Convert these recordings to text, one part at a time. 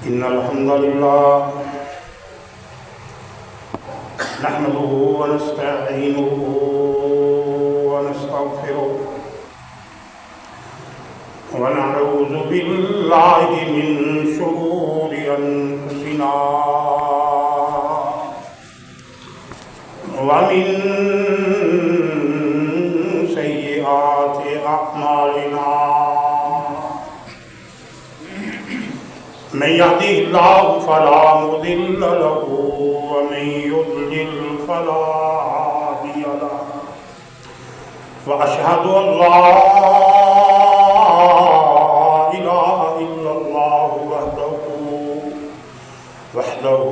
إن الحمد لله نحمده ونستعينه ونستغفره ونعوذ بالله من شرور أنفسنا ومن سيئات أعمالنا من يهده الله فلا مضل له ومن يضلل فلا هادي له وأشهد أن لا إله إلا الله وحده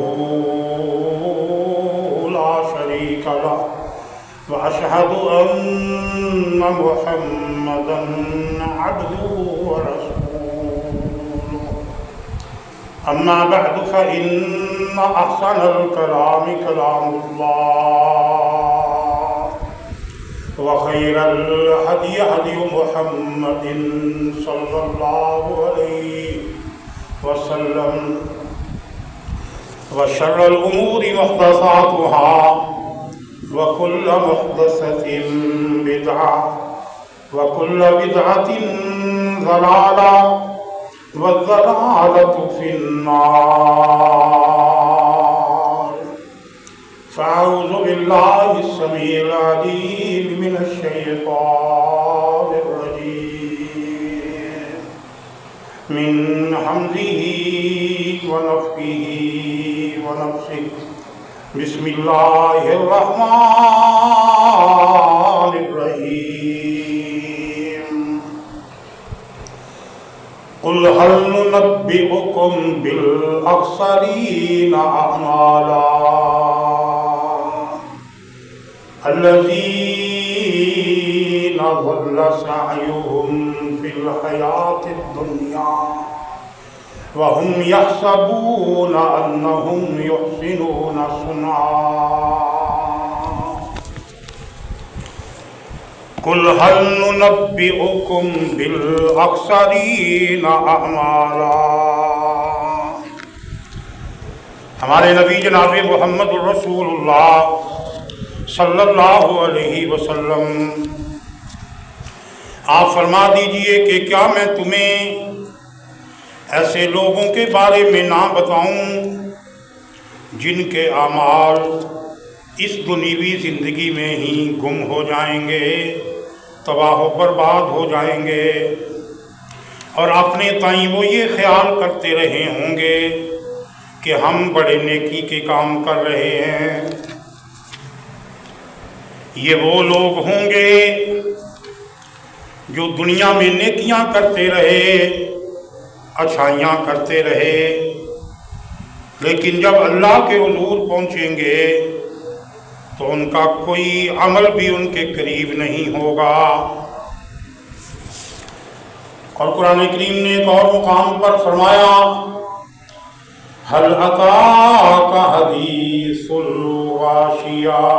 لا شريك له وأشهد أن محمدا عبده ورسوله. أما بعد فإن أحسن الكلام كلام الله وخير الهدي هدي محمد صلى الله عليه وسلم وشر الأمور محدثاتها وكل محدثة بدعة وكل بدعة ضلالة والضلالة في النار. فأعوذ بالله السميع العليم من الشيطان الرجيم من همزه ونفخه ونفسه. بسم الله الرحمن الرحيم. قل هل ننبئكم بالأخسرين أعمالا الذين ضل سعيهم في الحياة الدنيا وهم يحسبون أنهم يحسنون صنعا. قل هل ننبئكم بالأخسرين أعمالا. ہمارے نبی جناب محمد الرسول اللہ صلی اللہ علیہ وسلم آپ فرما دیجئے کہ کیا میں تمہیں ایسے لوگوں کے بارے میں نہ بتاؤں جن کے اعمال اس دنیوی زندگی میں ہی گم ہو جائیں گے، تباہ و برباد ہو جائیں گے، اور اپنے تئیں وہ یہ خیال کرتے رہے ہوں گے کہ ہم بڑے نیکی کے کام کر رہے ہیں. یہ وہ لوگ ہوں گے جو دنیا میں نیکیاں کرتے رہے، اچھائیاں کرتے رہے، لیکن جب اللہ کے حضور پہنچیں گے تو ان کا کوئی عمل بھی ان کے قریب نہیں ہوگا. اور قرآن کریم نے ایک اور مقام پر فرمایا هل أتاك حديث الغاشية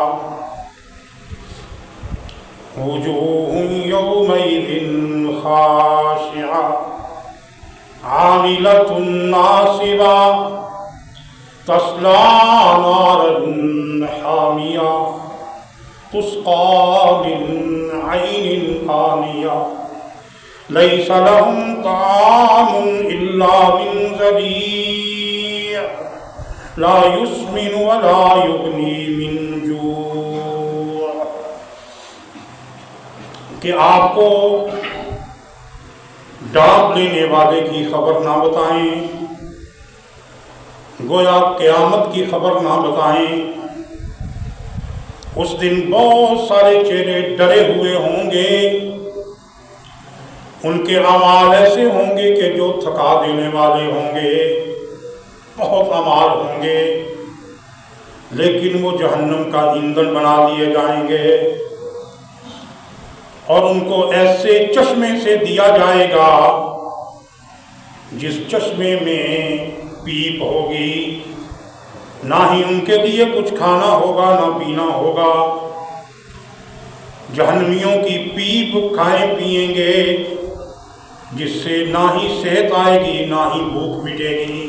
وجوه يومئذ خاشعة عاملة ناصبة تصلى نارا حامية تسقى من عين آنية ليس لهم طعام إلا من ضريع لا يسمن ولا يغني من جوع. کہ آپ کو ڈانٹ لینے والے کی خبر نہ بتائیں، گویا قیامت کی خبر نہ بتائیں. اس دن بہت سارے چہرے ڈرے ہوئے ہوں گے، ان کے اعمال ایسے ہوں گے کہ جو تھکا دینے والے ہوں گے، بہت اعمال ہوں گے، لیکن وہ جہنم کا ایندھن بنا دیے جائیں گے، اور ان کو ایسے چشمے سے دیا جائے گا جس چشمے میں پیپ ہوگی. نہ ہی ان کے لیے کچھ کھانا ہوگا نہ پینا ہوگا. جہنمیوں کی پیپ کھائیں پئیں گے جس سے نہ ہی صحت آئے گی نہ ہی بھوک مٹے گی.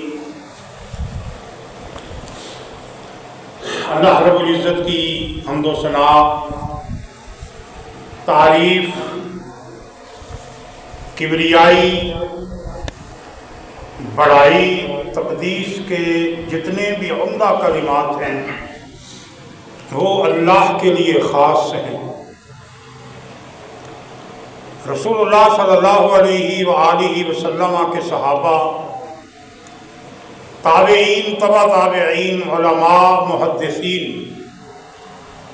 اللہ رب العزت کی حمد و ثنا، تعریف، کبریائی، بڑائی، تقدیس کے جتنے بھی عمدہ کلمات ہیں وہ اللہ کے لیے خاص ہیں۔ رسول اللہ صلی اللہ علیہ وآلہ وسلم کے صحابہ، تابعین، تبع تابعین، علماء، محدثین،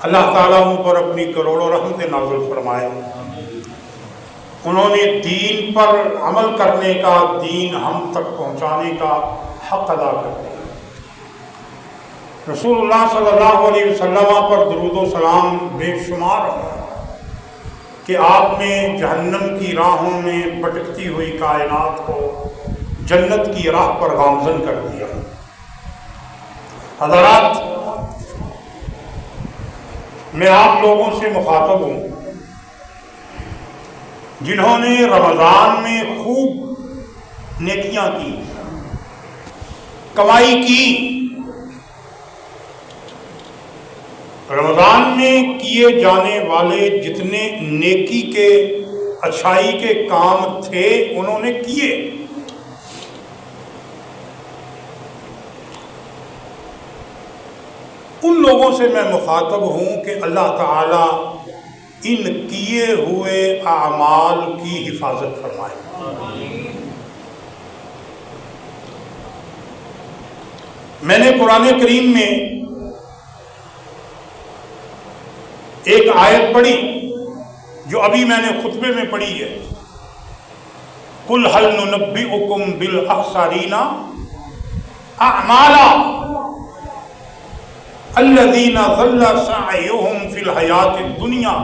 اللہ تعالیٰ ان پر اپنی کروڑوں رحمتیں نازل فرمائے۔ انہوں نے دین پر عمل کرنے کا، دین ہم تک پہنچانے کا حق ادا کر دیا۔ رسول اللہ صلی اللہ علیہ وسلم پر درود و سلام بے شمار ہے کہ آپ نے جہنم کی راہوں میں بھٹکتی ہوئی کائنات کو جنت کی راہ پر گامزن کر دیا۔ حضرات، میں آپ لوگوں سے مخاطب ہوں جنہوں نے رمضان میں خوب نیکیاں کی، کمائی کی۔ رمضان میں کیے جانے والے جتنے نیکی کے، اچھائی کے کام تھے انہوں نے کیے۔ ان لوگوں سے میں مخاطب ہوں کہ اللہ تعالیٰ ان کیے ہوئے اعمال کی حفاظت فرمائے۔ میں نے قرآن کریم میں ایک آیت پڑھی جو ابھی میں نے خطبے میں پڑھی ہے، قُلْ هَلْ نُنَبِّئُكُمْ بِالْأَخْسَرِينَ أَعْمَالًا الَّذِينَ ضَلَّ سَعْيُهُمْ فِي الْحَيَاةِ الدُّنْيَا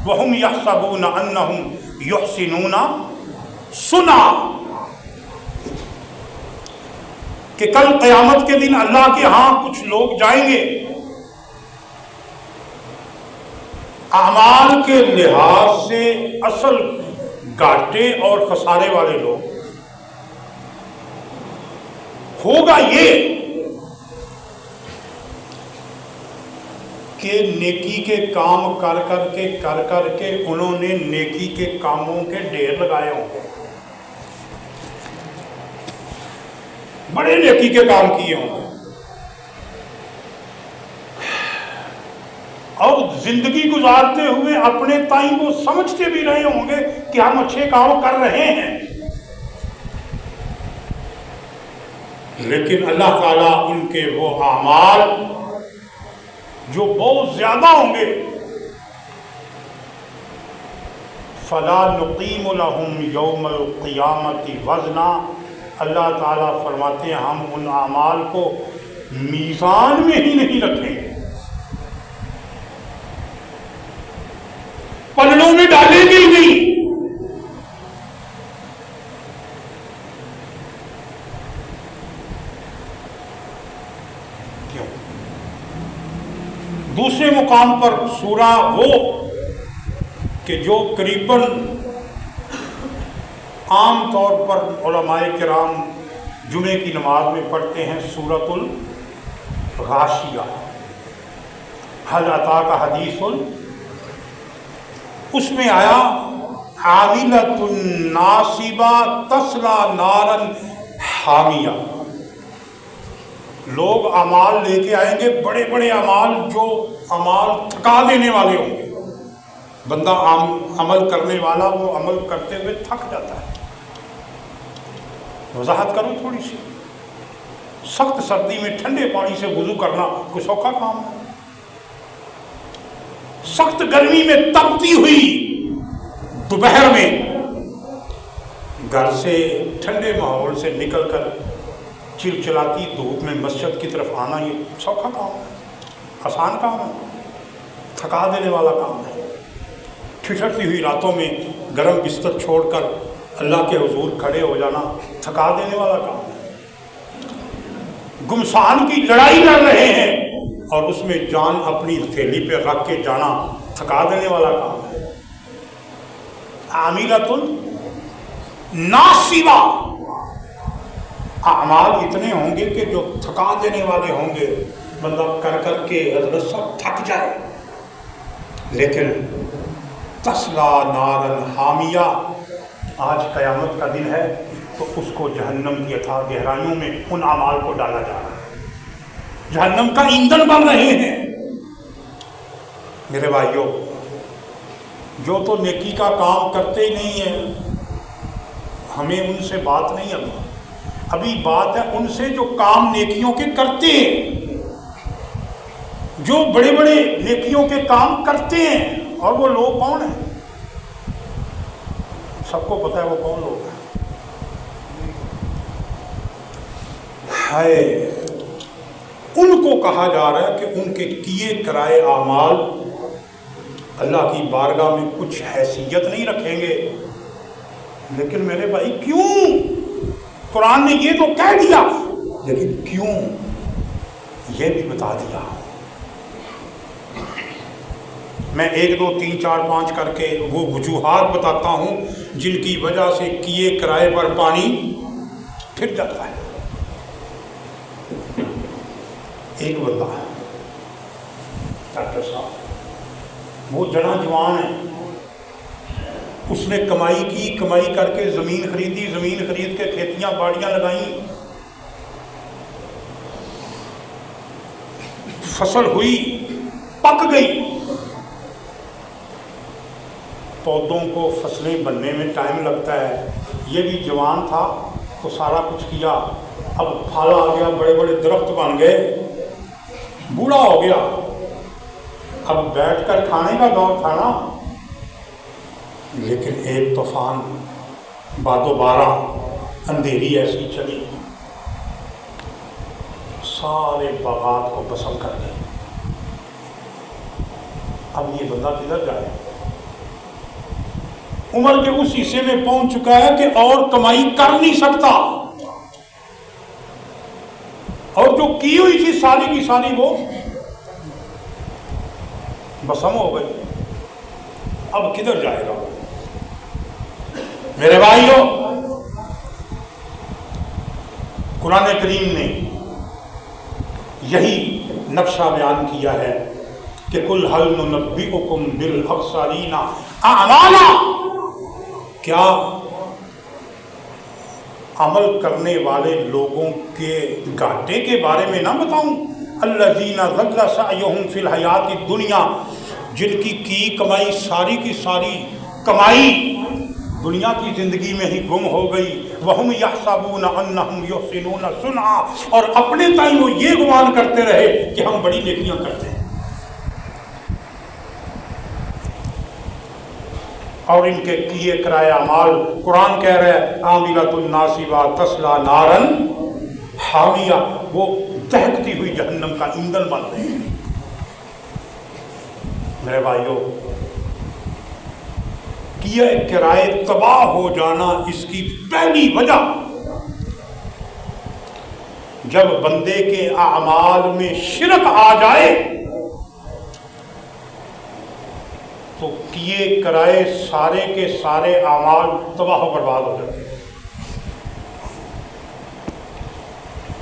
وَهُمْ يَحْسَبُونَ أَنَّهُمْ يُحْسِنُونَ صُنْعًا، کہ کل قیامت کے دن اللہ کے ہاں کچھ لوگ جائیں گے اعمال کے لحاظ سے اصل گھاٹے اور خسارے والے لوگ۔ ہوگا یہ کہ نیکی کے کام کر کر کے انہوں نے نیکی کے کاموں کے ڈھیر لگائے ہوں گے، بڑے نیکی کے کام کیے ہوں گے، اور زندگی گزارتے ہوئے اپنے تائیں وہ سمجھتے بھی رہے ہوں گے کہ ہم اچھے کام کر رہے ہیں، لیکن اللہ تعالیٰ ان کے وہ اعمال جو بہت زیادہ ہوں گے، فَلَا نُقِيمُ لَهُمْ يَوْمَ الْقِيَامَةِ وَزْنًا، اللہ تعالیٰ فرماتے ہیں ہم ان اعمال کو میزان میں ہی نہیں رکھیں گے، پلڑوں میں ڈالیں گے ہی نہیں۔ کیوں؟ دوسرے مقام پر سورہ وہ کہ جو قریباً عام طور پر علماء کرام جمعے کی نماز میں پڑھتے ہیں، سورۃ الغاشیہ، هل اتاک حدیث، اس میں آیا عاملۃ ناصبہ تصلی نارا حامیہ، لوگ اعمال لے کے آئیں گے، بڑے بڑے اعمال، جو اعمال تھکا دینے والے ہوں گے۔ بندہ عمل کرنے والا وہ عمل کرتے ہوئے تھک جاتا ہے۔ وضاحت کروں تھوڑی سی، سخت سردی میں ٹھنڈے پانی سے وضو کرنا کوئی سوکھا کام ہے؟ سخت گرمی میں تپتی ہوئی دوپہر میں گھر سے ٹھنڈے ماحول سے نکل کر چلچلاتی دھوپ میں مسجد کی طرف آنا یہ سوکھا کام ہے؟ آسان کام ہے؟ تھکا دینے والا کام ہے؟ ٹھٹھرتی ہوئی راتوں میں گرم بستر چھوڑ کر اللہ کے حضور کھڑے ہو جانا تھکا دینے والا کام ہے؟ گمسان کی لڑائی لڑ رہے ہیں اور اس میں جان اپنی تھیلی پہ رکھ کے جانا تھکا دینے والا کام ہے؟ عاملۃ ناصبہ، اعمال اتنے ہوں گے کہ جو تھکا دینے والے ہوں گے، بندہ کر کر کے حضرت صاحب تھک جائے، لیکن تسلا نارن حامیہ، آج قیامت کا دن ہے تو اس کو جہنم کی اتھاہ گہرائیوں میں ان اعمال کو ڈالا جا رہا ہے، جہنم کا ایندھن بن رہے ہیں۔ میرے بھائیوں، جو تو نیکی کا کام کرتے ہی نہیں ہیں، ہمیں ان سے بات نہیں، ابھی بات ہے ان سے جو کام نیکیوں کے کرتے ہیں، جو بڑے بڑے نیکیوں کے کام کرتے ہیں۔ اور وہ لوگ کون ہیں؟ سب کو پتہ ہے وہ کون لوگ ہیں۔ ہائے، ان کو کہا جا رہا ہے کہ ان کے کیے کرائے اعمال اللہ کی بارگاہ میں کچھ حیثیت نہیں رکھیں گے۔ لیکن میرے بھائی کیوں؟ قرآن نے یہ تو کہہ دیا، لیکن کیوں یہ بھی بتا دیا۔ میں 1 2 3 4 5 کر کے وہ وجوہات بتاتا ہوں جن کی وجہ سے کیے کرائے پر پانی پھر جاتا ہے۔ ایک بندہ ہے ڈاکٹر صاحب، وہ جنا جوان ہے، اس نے کمائی کی، کمائی کر کے زمین خریدی، زمین خرید کے کھیتیاں باڑیاں لگائیں، فصل ہوئی، پک گئی۔ پودوں کو فصلیں بننے میں ٹائم لگتا ہے، یہ بھی جوان تھا تو سارا کچھ کیا، اب پھل آ گیا، بڑے بڑے درخت بن گئے، بوڑھا ہو گیا، اب بیٹھ کر کھانے کا دور تھا نا۔ لیکن ایک طوفان، باد و بارہ، اندھیری ایسی چلی، سارے باغات کو بسم کر گئی۔ اب یہ بندہ کدھر جائے؟ عمر کے اس حصے میں پہنچ چکا ہے کہ اور کمائی کر نہیں سکتا، اور جو کی ہوئی تھی ساری کی ساری وہ بسم ہو گئی۔ اب کدھر جائے گا؟ میرے بھائیوں، قرآن کریم نے یہی نقشہ بیان کیا ہے کہ قُلْ هَلْ نُنَبِّئُكُمْ بِالْأَخْسَرِينَ أَعْمَالًا، کیا عمل کرنے والے لوگوں کے گھاٹے کے بارے میں نہ بتاؤں؟ الذین ضل سعیہم فی الحیات الدنیا، جن کی کمائی ساری کی ساری کمائی دنیا کی زندگی میں ہی گم ہو گئی، وہم یحسبون انہم یحسنون صنعا، اور اپنے تائیں وہ یہ گمان کرتے رہے کہ ہم بڑی نیکیاں کرتے ہیں۔ اور ان کے کیے کرائے اعمال، قرآن کہہ رہا ہے عاملۃ ناصبہ تصلی نارا حامیہ، وہ دہکتی ہوئی جہنم کا ایندھن بن رہے ہیں۔ میرے بھائیوں، کیے کرائے تباہ ہو جانا، اس کی پہلی وجہ جب بندے کے اعمال میں شرک آ جائے تو کیے کرائے سارے کے سارے اعمال تباہ و برباد ہو جاتے ہیں۔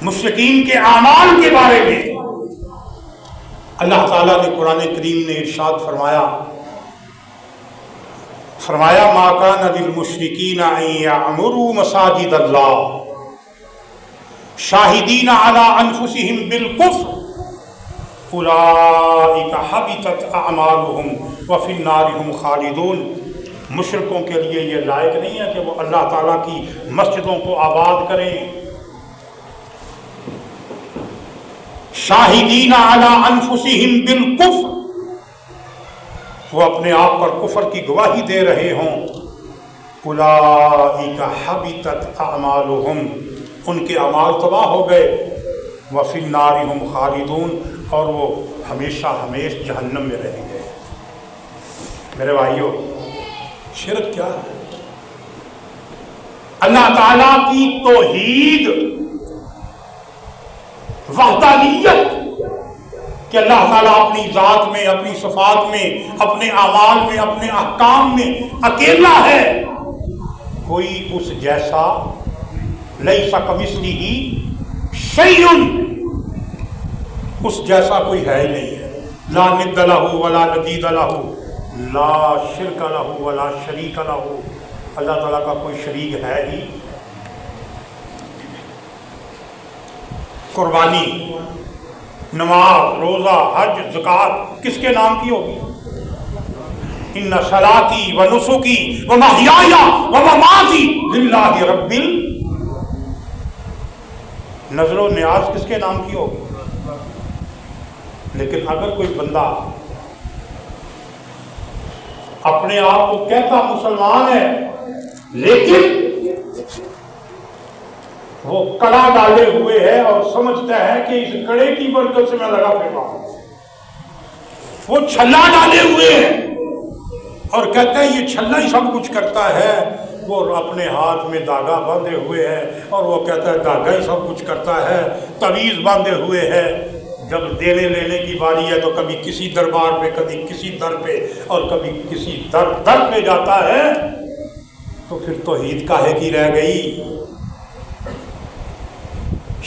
مشرکین کے اعمال کے بارے میں اللہ تعالیٰ نے قرآن کریم نے ارشاد فرمایا ما کان للمشرکین ان یعمروا مساجد اللہ شاہدین علی انفسہم بالکفر اولئک حبطت اعمالہم وفی النار ہم خالدون۔ مشرکوں کے لیے یہ لائق نہیں ہے کہ وہ اللہ تعالیٰ کی مسجدوں کو آباد کریں، شاہدین علی انفسہم بالکفر، وہ اپنے آپ پر کفر کی گواہی دے رہے ہوں۔ اولئک حبطت اعمالہم، ان کے اعمال تباہ ہو گئے، وفی النار ہم خالدون، اور وہ ہمیشہ ہمیش جہنم میں رہیں گے۔ میرے بھائیوں، شرک کیا ہے؟ اللہ تعالیٰ کی توحید، وحدانیت، کہ اللہ تعالیٰ اپنی ذات میں، اپنی صفات میں، اپنے اعمال میں، اپنے احکام میں اکیلا ہے، کوئی اس جیسا، لیس کمثلہ شیء، اس جیسا کوئی ہے ہی نہیں ہے. لا ند لہ ولا ندید لہ لا شرک لہ ولا شریک لہ. اللہ تعالیٰ کا کوئی شریک ہے ہی. قربانی، نماز، روزہ، حج، زکوٰۃ کس کے نام کی ہوگی؟ ان صلاتی و نسکی و محیای و مماتی للہ رب نظر و نیاز کس کے نام کی ہوگی؟ لیکن اگر کوئی بندہ اپنے آپ کو کہتا مسلمان ہے لیکن وہ کڑا ڈالے ہوئے ہے اور سمجھتا ہے کہ اس کڑے کی برکت سے میں لگا پھر رہا ہوں، وہ چھلا ڈالے ہوئے ہیں اور کہتا ہے یہ چھلا ہی سب کچھ کرتا ہے. وہ اپنے ہاتھ میں دھاگا باندھے ہوئے ہے اور وہ کہتا ہے دھاگا ہی سب کچھ کرتا ہے. تعویذ باندھے ہوئے ہے. جب دینے لینے کی باری ہے تو کبھی کسی دربار پہ، کبھی کسی در پہ اور کبھی کسی در پہ جاتا ہے. تو پھر توحید کاہے کی رہ گئی؟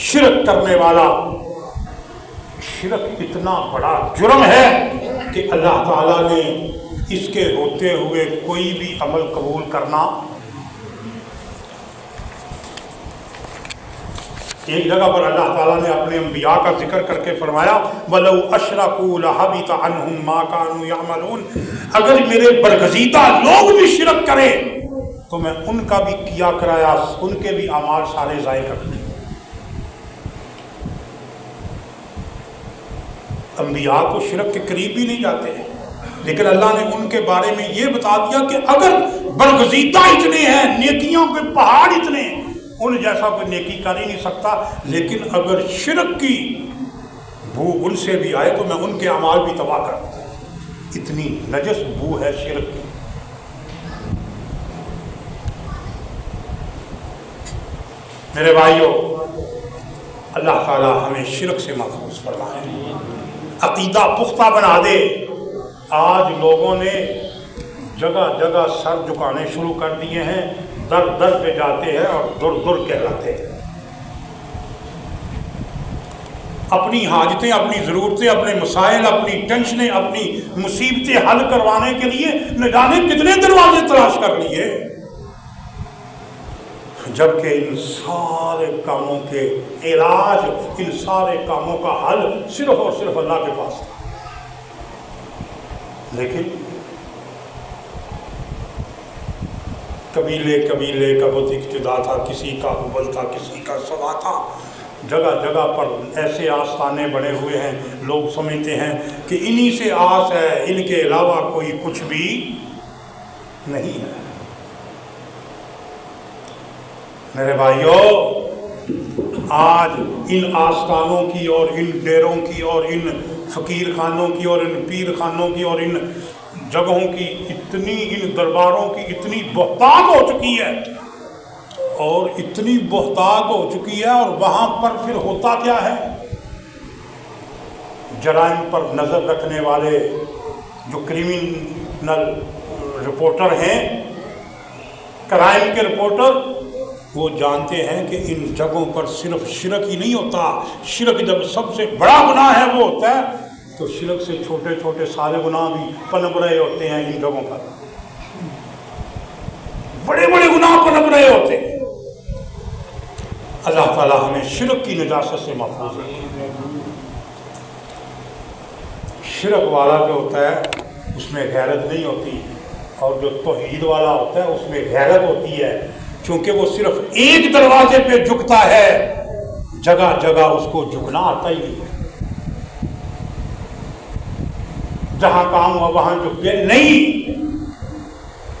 شرک کرنے والا، شرک اتنا بڑا جرم ہے کہ اللہ تعالیٰ نے اس کے ہوتے ہوئے کوئی بھی عمل قبول کرنا. ایک جگہ پر اللہ تعالیٰ نے اپنے انبیاء کا ذکر کر کے فرمایا وَلَوْ أَشْرَكُوا لَحَبِطَ عَنْهُمْ مَا كَانُوا يَعْمَلُونَ. اگر میرے برگزیدہ لوگ بھی شرک کریں تو میں ان کا بھی کیا کرایا، ان کے بھی اعمال سارے ضائع کر دوں. انبیاء تو شرک کے قریب بھی نہیں جاتے ہیں، لیکن اللہ نے ان کے بارے میں یہ بتا دیا کہ اگر برگزیدہ اتنے ہیں، نیکیوں کے پہاڑ اتنے ہیں، ان جیسا کوئی نیکی کر ہی نہیں سکتا. لیکن اگر شرک کی بو ان سے بھی آئے تو میں ان کے اعمال بھی تباہ کر دوں. اتنی نجس بو ہے شرک کی. میرے بھائیوں، اللہ تعالیٰ ہمیں شرک سے محفوظ فرمائے، عقیدہ پختہ بنا دے. آج لوگوں نے جگہ جگہ سر جھکانے شروع کر دیے ہیں، در در پہ جاتے ہیں اور در در کہلاتے ہیں. اپنی حاجتیں، اپنی ضرورتیں، اپنے مسائل، اپنی ٹینشنیں، اپنی مصیبتیں حل کروانے کے لیے نہ جانے کتنے دروازے تلاش کر لیے، جبکہ ان سارے کاموں کے علاج، ان سارے کاموں کا حل صرف اور صرف اللہ کے پاس تھا. لیکن قبیلے قبیلے کا بت اقتدا تھا، کسی کا حبل تھا، کسی کا سوا تھا. جگہ جگہ پر ایسے آستانے بنے ہوئے ہیں، لوگ سمجھتے ہیں کہ انہی سے آس ہے، ان کے علاوہ کوئی کچھ بھی نہیں ہے. میرے بھائیوں، آج ان آستانوں کی اور ان ڈیروں کی اور ان فقیر خانوں کی اور ان پیر خانوں کی اور ان جگہوں کی اتنی، ان درباروں کی اتنی بہتات ہو چکی ہے اور اتنی بہتات ہو چکی ہے. اور وہاں پر پھر ہوتا کیا ہے؟ جرائم پر نظر رکھنے والے جو کرمنل رپورٹر ہیں، کرائم کے رپورٹر، وہ جانتے ہیں کہ ان جگہوں پر صرف شرک ہی نہیں ہوتا. شرک جب سب سے بڑا گناہ ہے وہ ہوتا ہے تو شرک سے چھوٹے چھوٹے سارے گناہ بھی پنپ رہے ہوتے ہیں ان جگہوں پر. بڑے بڑے گناہ پنپ رہے ہوتے ہیں. اللہ تعالیٰ ہمیں شرک کی نجاست سے محفوظ رکھے. شرک والا جو ہوتا ہے اس میں غیرت نہیں ہوتی، اور جو توحید والا ہوتا ہے اس میں غیرت ہوتی ہے، کیونکہ وہ صرف ایک دروازے پہ جھکتا ہے، جگہ جگہ اس کو جھکنا آتا ہی نہیں ہے. جہاں کام ہوا وہاں جھک گئے نہیں.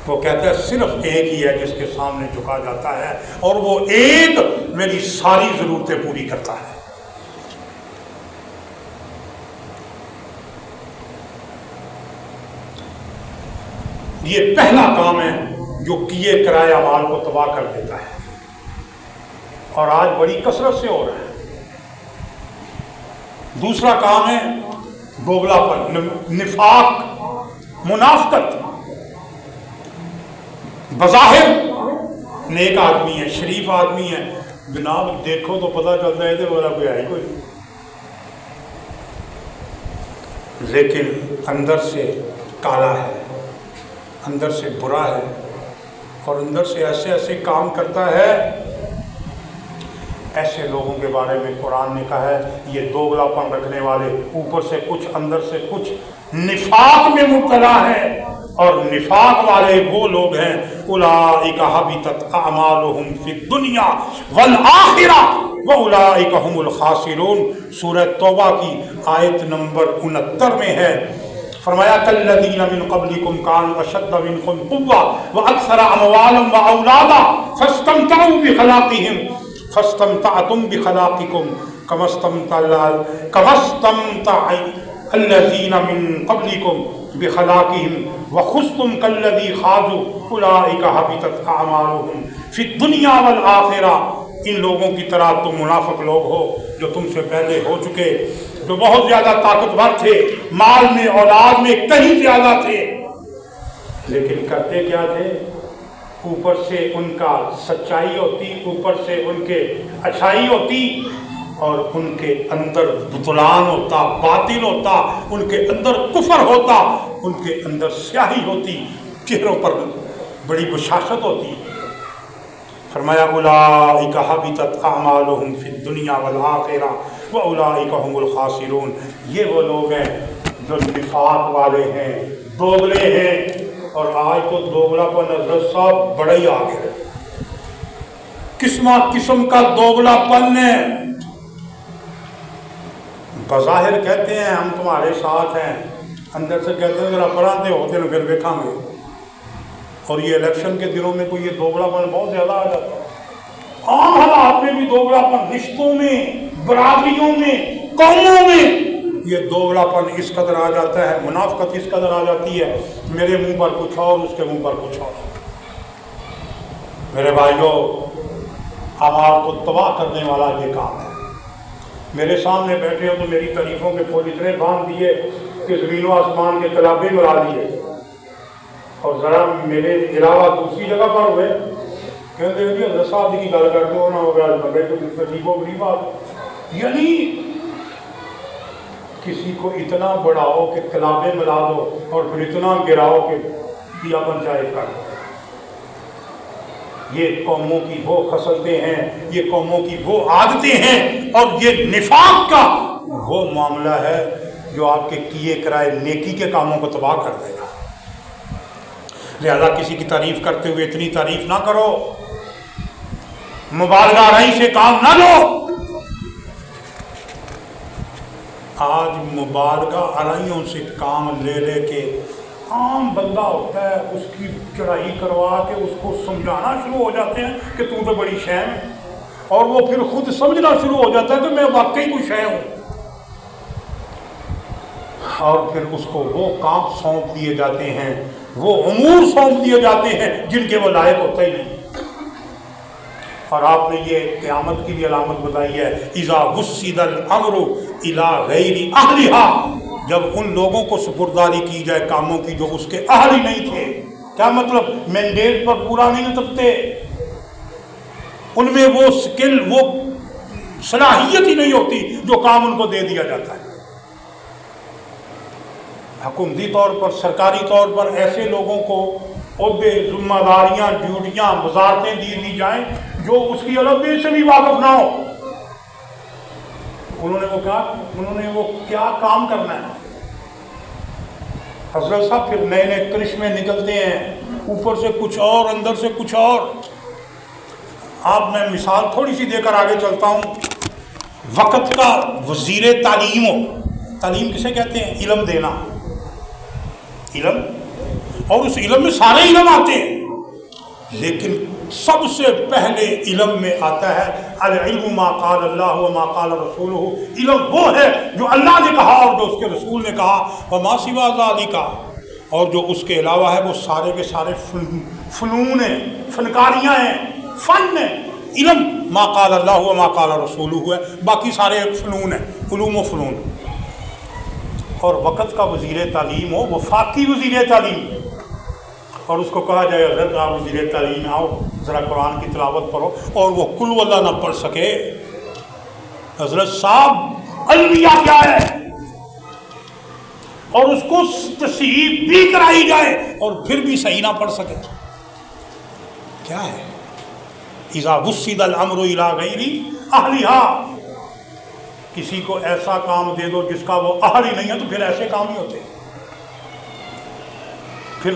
وہ کہتا ہے صرف ایک ہی ہے جس کے سامنے جھکا جاتا ہے، اور وہ ایک میری ساری ضرورتیں پوری کرتا ہے. یہ پہلا کام ہے جو کیے کرائے اعمال کو تباہ کر دیتا ہے، اور آج بڑی کثرت سے ہو رہا ہے. دوسرا کام ہے دوگلا پن، نفاق، منافقت. بظاہر نیک آدمی ہے، شریف آدمی ہے، جناب دیکھو تو پتہ چلتا ہے کہ والا کوئی ہے کوئی. لیکن اندر سے کالا ہے، اندر سے برا ہے، اور اندر سے ایسے ایسے کام کرتا ہے۔ ایسے لوگوں کے بارے میں قرآن نے کہا ہے یہ دوگلا پن رکھنے والے، اوپر سے کچھ اندر سے کچھ، نفاق میں مبتلا ہے۔ اور نفاق والے وہ لوگ ہیں اولئک حبطت اعمالهم فی الدنیا والآخرہ واولئک هم الخاسرون۔ سورہ توبہ کی آیت نمبر 69 میں ہے، فرمایا کالذین من قبلکم کانوا اشد منکم قوۃ واکثر اموالا واولادا فاستمتعوا بخلاقہم فاستمتعتم بخلاقکم کما استمتع الذین من قبلکم بخلاقہم وخذتم کالذی خاضوا اولئک حبطت اعمالهم فی الدنیا والآخرہ۔ ان لوگوں کی طرح تم منافق لوگ ہو جو تم سے پہلے ہو چکے، جو بہت زیادہ طاقتور تھے، مال میں اولاد میں کہیں زیادہ تھے، لیکن کرتے کیا تھے؟ اوپر سے ان کا سچائی ہوتی، اوپر سے ان کے اچھائی ہوتی، اور ان کے اندر بطلان ہوتا، باطل ہوتا، ان کے اندر کفر ہوتا، ان کے اندر سیاہی ہوتی، چہروں پر بڑی بشاشت ہوتی۔ فرمایا اولئک حبطت اعمالهم فی الدنیا والآخرہ واولئک هم الخاسرون۔ یہ وہ لوگ ہیں جو نفاق والے ہیں، دوگلے ہیں، اور آج تو دوگلا پن حضرت صاحب بڑا ہی آ گیا، قسم قسم کا دوگلا پن ہے۔ بظاہر کہتے ہیں ہم تمہارے ساتھ ہیں، اندر سے کہتے ہیں ذرا پڑھاتے ہوتے ہیں پھر دیکھیں گے۔ اور یہ الیکشن کے دنوں میں کوئی یہ دوگلا پن بہت زیادہ آ جاتا ہے، عام حالات میں بھی دوگلا پن، رشتوں میں، برادریوں میں، قوموں میں یہ دوگلا پن اس قدر آ جاتا ہے، منافقت اس قدر آ جاتی ہے، میرے منہ پر کچھ اور، اس کے منہ پر کچھ اور۔ میرے بھائیوں، اعمال کو تباہ کرنے والا یہ کام ہے۔ میرے سامنے بیٹھے ہو تو میری تعریفوں کے پھول اتنے باندھ دیے کہ زمین و آسمان کے کلابے ملا دیے، اور ذرا میرے علاوہ دوسری جگہ پر ہوئے کہتے ہیں حضرت صاحب کی گل کر دو نہ ہوگا تو عجیب و غریب بات، یعنی کسی کو اتنا بڑھاؤ کہ کلابے ملا دو اور پھر اتنا گراؤ کہ کیا پنچایت کر دو۔ یہ قوموں کی وہ خصلتیں ہیں، یہ قوموں کی وہ عادتیں ہیں، اور یہ نفاق کا وہ معاملہ ہے جو آپ کے کیے کرائے نیکی کے کاموں کو تباہ کر دے گا۔ لہذا کسی کی تعریف کرتے ہوئے اتنی تعریف نہ کرو، مبالغہ آرائی سے کام نہ لو۔ آج مبالغہ آرائیوں سے کام لے لے کے عام بندہ ہوتا ہے، اس کی چڑھائی کروا کے اس کو سمجھانا شروع ہو جاتے ہیں کہ تو تو بڑی شے ہے، اور وہ پھر خود سمجھنا شروع ہو جاتا ہے کہ میں واقعی کوئی شے ہوں، اور پھر اس کو وہ کام سونپ دیے جاتے ہیں، وہ امور سونپ دیے جاتے ہیں جن کے وہ لائق ہوتا ہی نہیں۔ اور آپ نے یہ قیامت کی بھی علامت بتائی ہے، اذا وسد الامر الی غیر اہلھا، جب ان لوگوں کو سپرداری کی جائے کاموں کی جو اس کے اہل ہی نہیں تھے۔ کیا مطلب؟ مینڈیٹ پر پورا نہیں اترتے، ان میں وہ سکل، وہ صلاحیت ہی نہیں ہوتی جو کام ان کو دے دیا جاتا ہے۔ حکومتی طور پر، سرکاری طور پر ایسے لوگوں کو عہدے، ذمہ داریاں، ڈیوٹیاں، وزارتیں دی جائیں جو اس کی علم سے بھی واقف نہ ہو۔ انہوں نے وہ کیا کام کرنا ہے؟ حضرت صاحب پھر نئے نئے کرشمے نکلتے ہیں، اوپر سے کچھ اور، اندر سے کچھ اور۔ آپ میں مثال تھوڑی سی دے کر آگے چلتا ہوں۔ وقت کا وزیر تعلیم ہو، تعلیم کسے کہتے ہیں؟ علم دینا، علم، اور اس علم میں سارے علم آتے ہیں، لیکن سب سے پہلے علم میں آتا ہے العلم ما قال اللہ و ما قال رسولہ۔ علم وہ ہے جو اللہ نے کہا اور جو اس کے رسول نے کہا، وما سوا ذالک، اور جو اس کے علاوہ ہے وہ سارے کے سارے فنون ہیں، فنکاریاں ہیں، فن ہیں۔ علم ما قال اللہ و ما قال رسولہ ہے، باقی سارے فنون ہیں، علوم و فنون۔ اور وقت کا وزیر تعلیم ہو، وفاقی وزیر تعلیم، اور اس کو کہا جائے حضرت آپ وزیر تعلیم آؤ ذرا قرآن کی تلاوت پڑھو، اور وہ کل واللہ نہ پڑھ سکے۔ حضرت صاحب المیہ کیا ہے؟ اور اس کو تصحیح بھی کرائی جائے اور پھر بھی صحیح نہ پڑھ سکے. کیا ہے؟ اذا وسد الامر الی غیر اہلھا، کسی کو ایسا کام دے دو جس کا وہ اہل ہی نہیں ہے تو پھر ایسے کام ہی ہوتے ہیں، پھر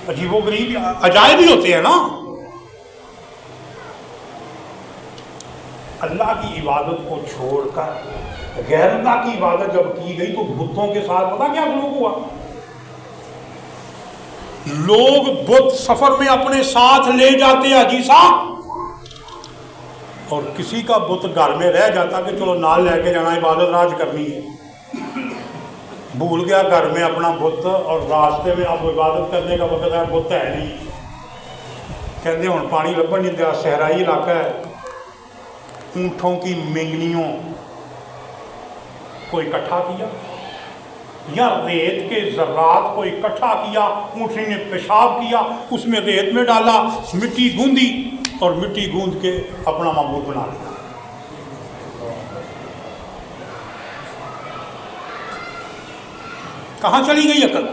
عجیب و غریب عجائب ہی ہوتے ہیں نا. اللہ کی عبادت کو چھوڑ کر غیر اللہ کی عبادت جب کی گئی تو بتوں کے ساتھ پتہ کیا سلوک ہوا؟ لوگ بت سفر میں اپنے ساتھ لے جاتے حاجی صاحب، اور کسی کا بت گھر میں رہ جاتا کہ چلو نال لے کے جانا، عبادت راج کرنی ہے. بھول گیا گھر میں اپنا بت اور راستے میں اب عبادت کرنے کا وقت ہے، بت ہے نہیں. کہتے ہوں پانی لبن نہیں دیا، صحرائی علاقہ ہے، اونٹوں کی مینگنیوں کو اکٹھا کیا یا ریت کے ذرات کو اکٹھا کیا، اونٹنی نے پیشاب کیا، اس میں ریت میں ڈالا، مٹی گوندی اور مٹی گوند کے اپنا معبود بنا لیا. کہاں چلی گئی عقل؟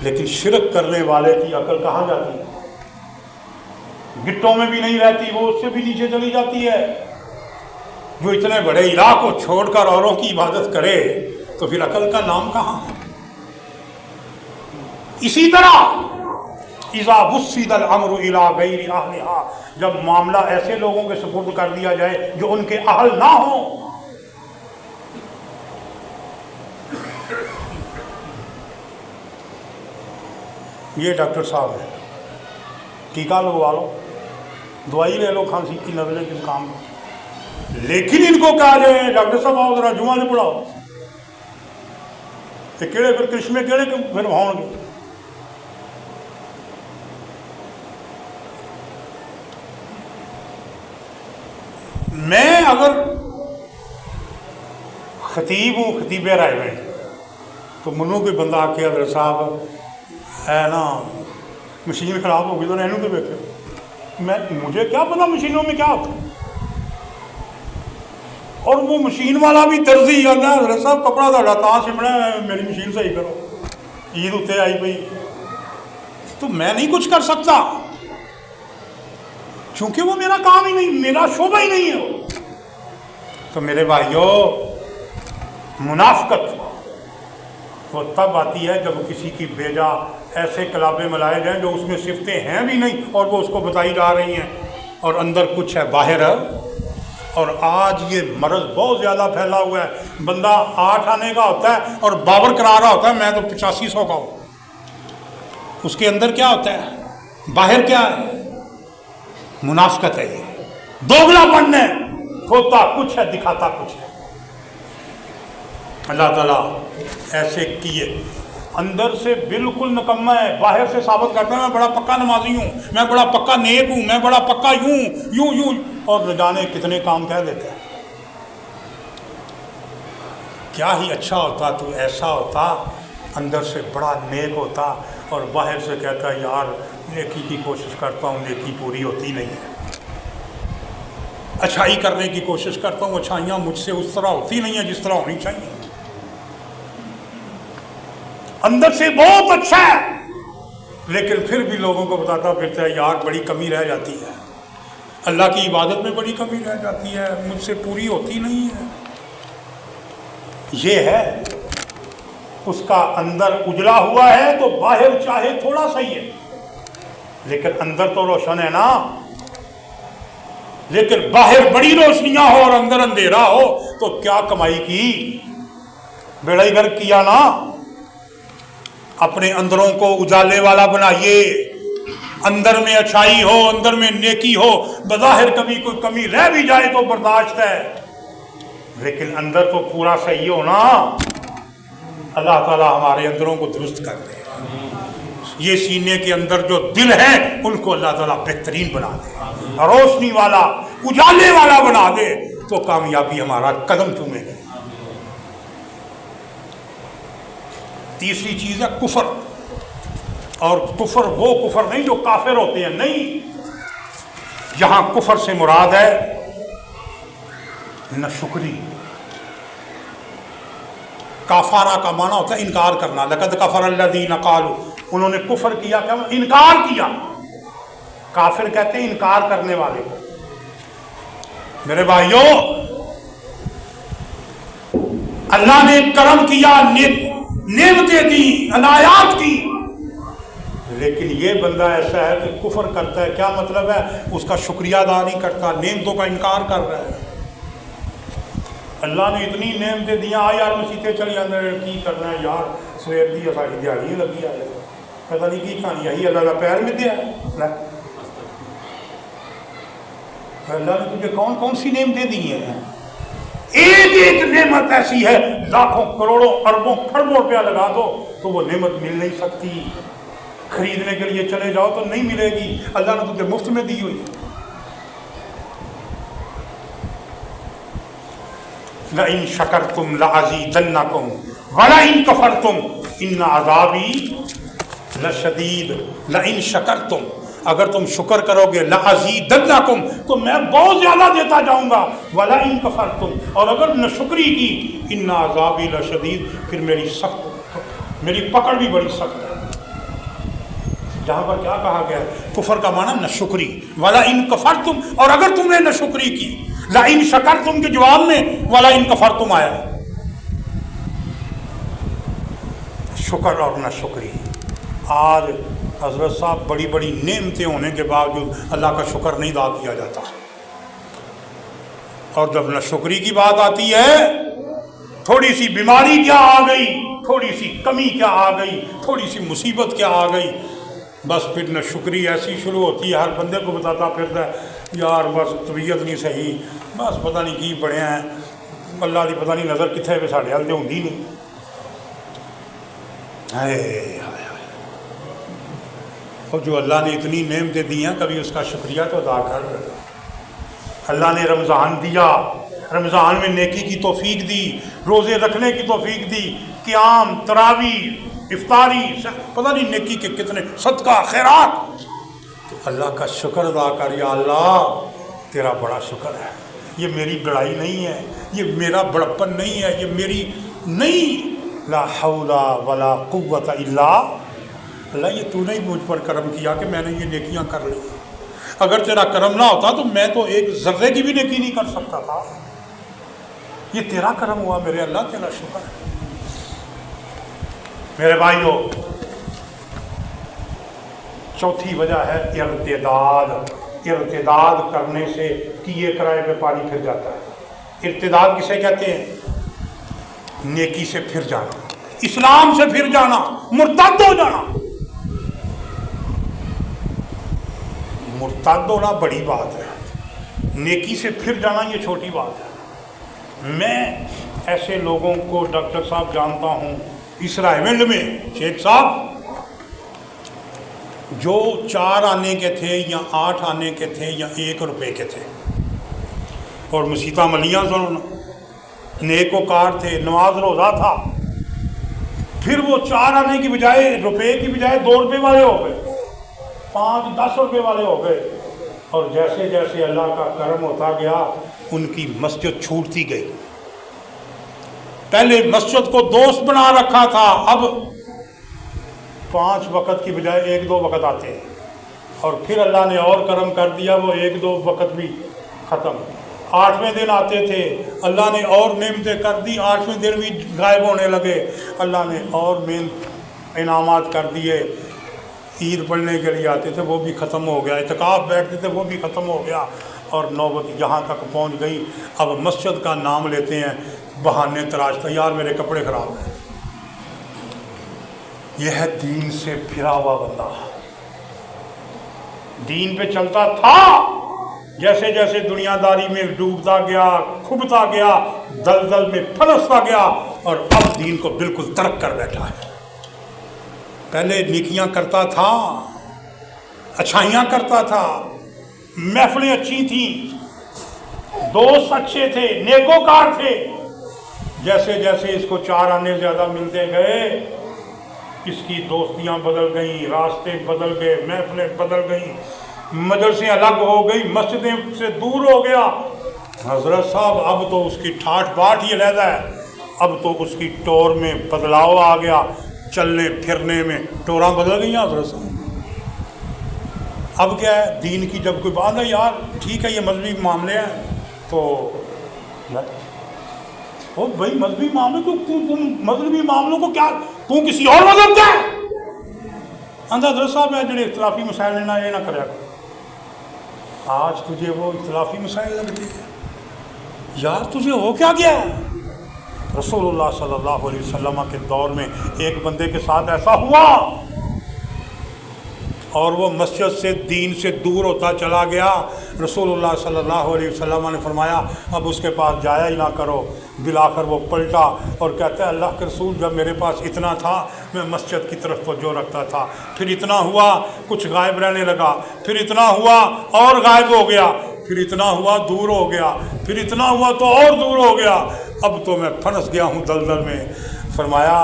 لیکن شرک کرنے والے کی عقل کہاں جاتی ہے؟ گٹوں میں بھی نہیں رہتی، وہ اس سے بھی نیچے چلی جاتی ہے. جو اتنے بڑے الہ کو چھوڑ کر اوروں کی عبادت کرے تو پھر عقل کا نام کہاں؟ اسی طرح اذا وسد الامر الی غیر اہلھا، جب معاملہ ایسے لوگوں کے سپرد کر دیا جائے جو ان کے اہل نہ ہوں. یہ ذاکر صاحب ہے، ٹیکہ لگوا لو، دوائی لے لو کھانسی کی، نزلے کی، زکام کی، لیکن ان کو کہا جائے ڈاکٹر صاحب آؤ ذرا جمعہ سے پڑھاؤ، کہ کہڑے پھر کرشمے کہڑے پھر ہون گے. میں اگر خطیب ہوں، خطیب رائے میں، تو منو کوئی بندہ آ کے حضرت صاحب ہے نا مشین خراب ہو گئی تو اینو تو دیکھے، مجھے کیا پتا مشینوں میں کیا ہوتا ہے. اور وہ مشین والا بھی درزی آتا ہے حضرت صاحب کپڑا تھوڑا تاں سمنا ہے، میری مشین صحیح کرو، عید اتنے آئی پئی. تو میں نہیں کچھ کر سکتا چونکہ وہ میرا کام ہی نہیں، میرا شعبہ ہی نہیں ہے. تو میرے بھائیوں، منافقت وہ تب آتی ہے جب کسی کی بیجا ایسے کلابے ملائے جائیں جو اس میں صفتیں ہیں بھی نہیں اور وہ اس کو بتائی جا رہی ہیں اور اندر کچھ ہے باہر ہے. اور آج یہ مرض بہت زیادہ پھیلا ہوا ہے. بندہ 8 آنے کا ہوتا ہے اور بابر کرا رہا ہوتا ہے میں تو 8500 کا ہوں. اس کے اندر کیا ہوتا ہے؟ باہر کیا ہے؟ منافقت ہے. یہ دوگلا پن ہے، ہوتا کچھ ہے دکھاتا کچھ ہے. اللہ تعالیٰ ایسے کیے اندر سے بالکل نکمہ ہے، باہر سے ثابت کرتا ہے میں بڑا پکا نمازی ہوں، میں بڑا پکا نیک ہوں، میں بڑا پکا یوں، اور نہ جانے کتنے کام کہہ دیتے ہیں. کیا ہی اچھا ہوتا تو ایسا ہوتا، اندر سے بڑا نیک ہوتا اور باہر سے کہتا ہے یار نیکی کی کوشش کرتا ہوں، نیکی پوری ہوتی نہیں ہے، اچھائی کرنے کی کوشش کرتا ہوں، اچھائیاں مجھ سے اس طرح ہوتی نہیں ہیں جس طرح ہونی چاہیے. اندر سے بہت اچھا ہے لیکن پھر بھی لوگوں کو بتاتا پھرتا ہے یار بڑی کمی رہ جاتی ہے، اللہ کی عبادت میں بڑی کمی رہ جاتی ہے، مجھ سے پوری ہوتی نہیں ہے. یہ ہے اس کا اندر اجلا ہوا ہے تو باہر چاہے تھوڑا صحیح ہے لیکن اندر تو روشن ہے نا. لیکن باہر بڑی روشنیاں ہو اور اندر اندھیرا ہو تو کیا کمائی کی؟ بیڑا ہی گرک کیا نا. اپنے اندروں کو اجالے والا بنائیے، اندر میں اچھائی ہو، اندر میں نیکی ہو. بظاہر کبھی کوئی کمی رہ بھی جائے تو برداشت ہے لیکن اندر تو پورا صحیح ہو نا. اللہ تعالیٰ ہمارے اندروں کو درست کر دے. یہ سینے کے اندر جو دل ہے ان کو اللہ تعالیٰ بہترین بنا دے، روشنی والا اجالے والا بنا دے تو کامیابی ہمارا قدم چومے گا. تیسری چیز ہے کفر. اور کفر وہ کفر نہیں جو کافر ہوتے ہیں، نہیں. یہاں کفر سے مراد ہے نہ شکری. کافارہ کا معنی ہوتا ہے انکار کرنا. لقد کفر الذین قالوا، انہوں نے کفر کیا، کیا انکار کیا. کافر کہتے ہیں انکار کرنے والے کو. میرے بھائیوں، اللہ نے کرم کیا، نعمتیں دی، عنایات کی، لیکن یہ بندہ ایسا ہے کہ کفر کرتا ہے. کیا مطلب ہے؟ اس کا شکریہ ادا نہیں کرتا، نعمتوں کا انکار کر رہا ہے. اللہ نے اتنی نعمتیں دیا، یار مسیطے چلی جانے کی کرنا ہے یار، سویر دی ساری دیہڑی لگی آ جائے، پتہ نہیں کی کہانی یہی اللہ کا پیر میں دیا ہے. اللہ نے تجھے کون کون سی نعمتیں دی ہیں؟ ایک ایک نعمت ایسی ہے لاکھوں کروڑوں اربوں کھربوں روپیہ لگا دو تو وہ نعمت مل نہیں سکتی. خریدنے کے لیے چلے جاؤ تو نہیں ملے گی. اللہ نے تجھے مفت میں دی ہوئی. لئن شکرتم لازیدنکم ولئن کفرتم ان عذابی لشدید. لئن شکرتم، اگر تم شکر کرو گے، لازیدنکم، تو میں بہت زیادہ دیتا جاؤں گا. ولئن کفرتم، اور اگر ناشکری کی، ان عذابی لشدید، پھر میری پکڑ بھی بڑی سخت ہے. جہاں پر کیا کہا گیا ہے؟ کفر کا معنی ناشکری. وَلَئِن کَفَرْتُمْ، اور اگر تم نے ناشکری کی. لَئِن شَكَرْتُمْ کے جواب میں وَلَئِن کَفَرْتُمْ آیا ہے. شکر اور ناشکری. آج حضرت صاحب بڑی بڑی نعمتیں ہونے کے باوجود اللہ کا شکر نہیں ادا کیا جاتا. اور جب ناشکری کی بات آتی ہے، تھوڑی سی بیماری کیا آ گئی، تھوڑی سی کمی کیا آ گئی، تھوڑی سی مصیبت کیا آ گئی، بس پھر ناشکری ایسی شروع ہوتی ہے. ہر بندے کو بتاتا پھرتا ہے یار بس طبیعت نہیں صحیح، بس پتہ نہیں کی بڑے ہیں، اللہ کی پتہ نہیں نظر کتنے پہ ساڑھے حل تو ہوندی نہیں. اور جو اللہ نے اتنی نعمتیں دی ہیں، کبھی اس کا شکریہ تو ادا کر. اللہ نے رمضان دیا، رمضان میں نیکی کی توفیق دی، روزے رکھنے کی توفیق دی، قیام، تراویح، افطاری، پتہ نہیں نیکی کے کتنے، صدقہ، خیرات. تو اللہ کا شکر ادا کر. یا اللہ تیرا بڑا شکر ہے، یہ میری بڑائی نہیں ہے، یہ میرا بڑپن نہیں ہے، یہ میری نہیں. لا حول ولا قوت الا اللہ، یہ تو نے ہی مجھ پر کرم کیا کہ میں نے یہ نیکیاں کر لی. اگر تیرا کرم نہ ہوتا تو میں تو ایک ذرے کی بھی نیکی نہیں کر سکتا تھا. یہ تیرا کرم ہوا میرے اللہ، تیرا شکر ہے. میرے بھائیوں، چوتھی وجہ ہے ارتداد. ارتداد کرنے سے کیے کرائے پہ پانی پھر جاتا ہے. ارتداد کسے کہتے ہیں؟ نیکی سے پھر جانا، اسلام سے پھر جانا، مرتد ہو جانا. مرتد ہونا بڑی بات ہے، نیکی سے پھر جانا یہ چھوٹی بات ہے. میں ایسے لوگوں کو ڈاکٹر صاحب جانتا ہوں اس رائے میں، شیخ صاحب، جو 4 آنے کے تھے یا 8 آنے کے تھے یا 1 روپے کے تھے، اور مسیطہ ملیاں نیک وکار تھے، نماز روزہ تھا. پھر وہ 4 آنے کی بجائے، روپے کی بجائے 2 روپے والے ہو گئے، 5-10 روپے والے ہو گئے. اور جیسے جیسے اللہ کا کرم ہوتا گیا ان کی مسجد چھوٹتی گئی. پہلے مسجد کو دوست بنا رکھا تھا، اب 5 وقت کی بجائے 1-2 وقت آتے ہیں. اور پھر اللہ نے اور کرم کر دیا، وہ 1-2 وقت بھی ختم. 8ویں دن آتے تھے، اللہ نے اور نعمتیں کر دی، 8ویں دن بھی غائب ہونے لگے. اللہ نے اور انعامات کر دیے. عید پڑھنے کے لیے آتے تھے، وہ بھی ختم ہو گیا. اعتکاف بیٹھتے تھے، وہ بھی ختم ہو گیا. اور نوبت یہاں تک پہنچ گئی، اب مسجد کا نام لیتے ہیں، بہانے تراشتا، یار میرے کپڑے خراب ہیں. یہ ہے دین سے پھرا ہوا بندہ. دین پہ چلتا تھا، جیسے جیسے دنیا داری میں ڈوبتا گیا، کھبتا گیا، دلدل میں پھنستا گیا، اور اب دین کو بالکل ترک کر بیٹھا ہے. پہلے نیکیاں کرتا تھا، اچھائیاں کرتا تھا، محفلیں اچھی تھیں، دوست اچھے تھے، نیکوکار تھے. جیسے جیسے اس کو 4 آنے زیادہ ملتے گئے، اس کی دوستیاں بدل گئیں، راستے بدل گئے، محفلیں بدل گئیں، مدرسے الگ ہو گئی، مسجدیں سے دور ہو گیا. حضرت صاحب اب تو اس کی ٹھاٹ باٹ ہی علیحدہ ہے. اب تو اس کی ٹور میں بدلاؤ آ گیا، چلنے پھرنے میں ٹوراں بدل گئی حضرت صاحب۔ اب کیا ہے، دین کی جب کوئی بات ہے یار ٹھیک ہے یہ مذہبی معاملے ہیں تو بھائی مذہبی معاملے تو تم مذہبی معاملوں کو کیا تو کسی اور مذہب کا ہے حضرت صاحب ہے جڑے اختلافی مسائل لینا یہ نہ کرے۔ آج تجھے وہ اختلافی مسائل لگتے ہیں یار، تجھے ہو کیا گیا ہے؟ رسول اللہ صلی اللہ علیہ وسلم کے دور میں ایک بندے کے ساتھ ایسا ہوا اور وہ مسجد سے دین سے دور ہوتا چلا گیا۔ رسول اللہ صلی اللہ علیہ وسلم نے فرمایا اب اس کے پاس جایا ہی نہ کرو۔ بلا کر وہ پلٹا اور کہتا ہے اللہ کے رسول جب میرے پاس اتنا تھا میں مسجد کی طرف توجہ رکھتا تھا، پھر اتنا ہوا کچھ غائب رہنے لگا، پھر اتنا ہوا اور غائب ہو گیا، پھر اتنا ہوا دور ہو گیا، پھر اتنا ہوا تو اور دور ہو گیا، اب تو میں پھنس گیا ہوں دلدل میں۔ فرمایا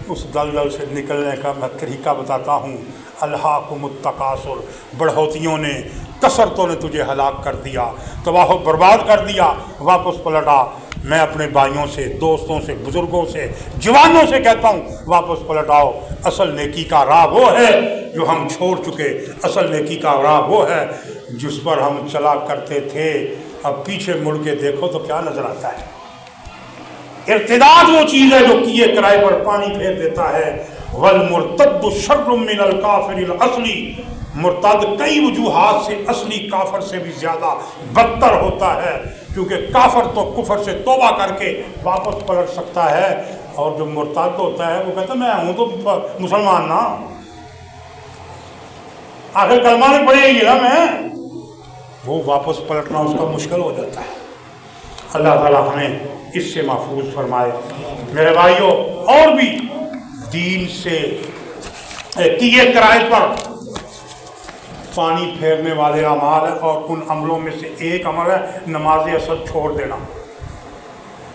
اس دلدل سے نکلنے کا میں طریقہ بتاتا ہوں، الہاکم التکاثر، بڑھوتیوں نے کثرتوں نے تجھے ہلاک کر دیا، تباہ و برباد کر دیا۔ واپس پلٹا، میں اپنے بھائیوں سے، دوستوں سے، بزرگوں سے، جوانوں سے کہتا ہوں واپس پلٹاؤ، اصل نیکی کا راہ وہ ہے جو ہم چھوڑ چکے، اصل نیکی کا راہ وہ ہے جس پر ہم چلا کرتے تھے۔ اب پیچھے مڑ کے دیکھو تو کیا نظر آتا ہے؟ ارتداد وہ چیز ہے جو کیے کرائے پر پانی پھیر دیتا ہے۔ والمرتد شر من الکافر الاصلی، مرتد کئی وجوہات سے اصلی کافر سے بھی زیادہ بدتر ہوتا ہے، کیونکہ کافر تو کفر سے توبہ کر کے واپس پلٹ سکتا ہے، اور جو مرتد ہوتا ہے وہ کہتا ہے میں ہوں تو مسلمان نا، آخر کلمہ نہیں پڑے گی نا میں، وہ واپس پلٹنا اس کا مشکل ہو جاتا ہے۔ اللہ تعالیٰ ہمیں اس سے محفوظ فرمائے۔ میرے بھائیوں، اور بھی دین سے کیے کرائے پر پانی پھیرنے والے اعمال ہیں، اور ان عملوں میں سے ایک عمل ہے نماز عصر چھوڑ دینا۔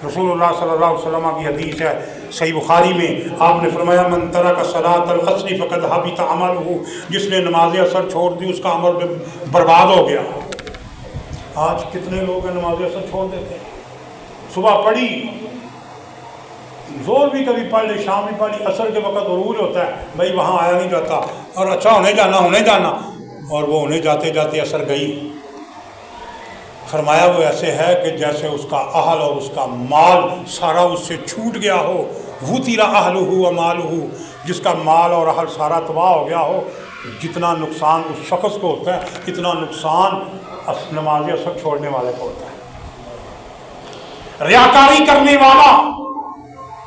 رسول اللہ صلی اللہ علیہ وسلم کی حدیث ہے صحیح بخاری میں، آپ نے فرمایا من ترک صلاۃ العصر فقد حبط عملہ، جس نے نماز عصر چھوڑ دی اس کا عمل برباد ہو گیا۔ آج کتنے لوگ ہیں نماز عصر چھوڑ دیتے ہیں؟ صبح پڑھی، زور بھی کبھی پڑھ لی، شام بھی پڑھ لی، عصر کے وقت عروج ہوتا ہے بھائی وہاں آیا نہیں جاتا، اور اچھا ہونے جانا، اور وہ ہونے جاتے جاتے عصر گئی۔ فرمایا وہ ایسے ہے کہ جیسے اس کا اہل اور اس کا مال سارا اس سے چھوٹ گیا ہو، وُتِرَ أَهْلُهُ وَمَالُهُ، جس کا مال اور اہل سارا تباہ ہو گیا ہو۔ جتنا نقصان اس شخص کو ہوتا ہے اتنا نقصان نماز عصر چھوڑنے والے کو ہوتا ہے۔ ریاکاری کرنے والا،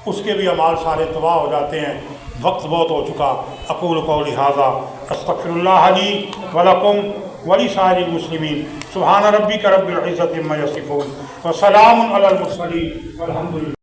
اس کے بھی اعمال سارے تباہ ہو جاتے ہیں۔ وقت بہت ہو چکا، اقول قولی ھذا استغفر اللہ لی ولکم ولسائر المسلمین، سبحان ربک رب العزۃ عما یصفون وسلام علی المرسلین والحمد للہ۔